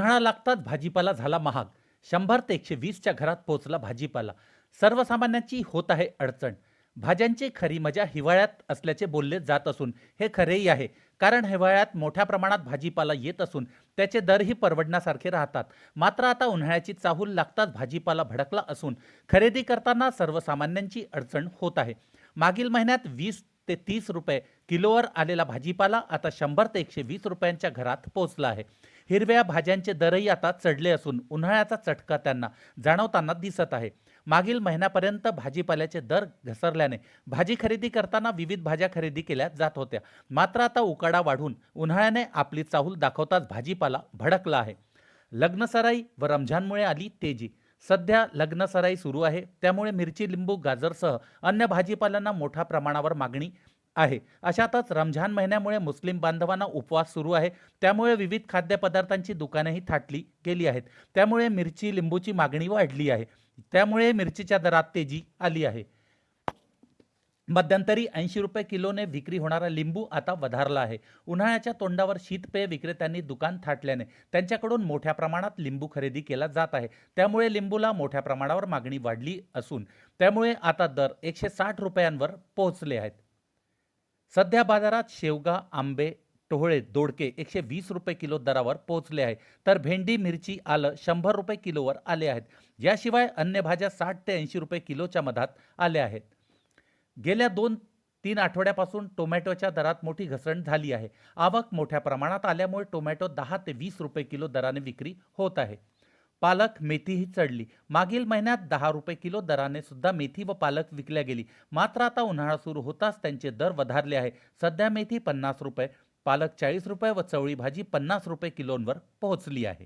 उन्हाळा लागताच भाजीपाला झाला महाग. 100 ते 120च्या घरात पोहोचला भाजीपाला. सर्वसामान्यांची होत आहे अडचण. भाज्यांची खरी मजा हिवाळ्यात असल्याचे बोलले जात असून हे खरेही आहे. कारण हिवाळ्यात मोठ्या प्रमाणात भाजीपाला येत असून त्याचे दरही परवडण्यासारखे राहतात. मात्र आता उन्हाळ्याची चाहूल लागताच भाजीपाला भडकला असून खरेदी करताना सर्वसामान्यांची अडचण होत आहे. मागील महिन्यात 20 ते 30 रुपये किलोवर आलेला भाजीपाला आता 100 ते 120 रुपयांच्या घरात पोहोचला आहे. हिरव्या भाज्यांचे दरही आता चढले असून उन्हाळ्याचा चटका त्यांना जाणवताना दिसत आहे. मागील महिन्यापर्यंत भाजीपाल्याचे दर घसरल्याने भाजी खरेदी करताना विविध भाज्या खरेदी केल्या जात होत्या. मात्र आता उकाडा वाढून उन्हाळ्याने आपली चाहूल दाखवताच भाजीपाला भडकला आहे. लग्नसराई व रमझानमुळे आली तेजी. सध्या लग्नसराई सुरू आहे, त्यामुळे मिरची, लिंबू, गाजरसह अन्य भाजीपाल्यांना मोठ्या प्रमाणावर मागणी आहे. अशातच रमझान महिन्यामुळे मुस्लिम बांधवांना उपवास सुरू आहे, त्यामुळे विविध खाद्यपदार्थांची दुकानेही थाटली गेली आहेत. त्यामुळे मिरची, लिंबूची मागणी वाढली आहे. त्यामुळे मिरचीच्या दरात तेजी आली आहे. मध्यंतरी 80 रुपये किलोने विक्री होणारा लिंबू आता वधारला आहे. उन्हाळ्याच्या तोंडावर शीतपेय विक्रेत्यांनी दुकान थाटल्याने त्यांच्याकडून मोठ्या प्रमाणात लिंबू खरेदी केला जात आहे. त्यामुळे लिंबूला मोठ्या प्रमाणावर मागणी वाढली असून त्यामुळे आता दर 160 रुपयांवर पोहोचले आहेत. सध्या बाजारात शेवगा, आंबे, टोहळे, दोडके 120 रुपये किलो दरावर पोहोचले आहे. तर भेंडी, मिरची, आलं 100 रुपये किलोवर आले आहेत. याशिवाय अन्य भाज्या 60 ते 80 रुपये किलोच्या मधात आल्या आहेत. गेल्या 2-3 आठवड्यापासून टोमॅटोच्या दरात मोठी घसरण झाली आहे. आवक मोठ्या प्रमाणात आल्यामुळे टोमॅटो 10 ते 20 रुपये किलो दराने विक्री होत आहे. पालक, मेथीही चढली. मागील महिन्यात 10 रुपये किलो दराने सुद्धा मेथी व पालक विकल्या गेली. मात्र आता उन्हाळा सुरू होताच त्यांचे दर वधारले आहे. सध्या मेथी 50 रुपये, पालक 40 रुपये व चवळी भाजी 50 रुपये किलोंवर पोहोचली आहे.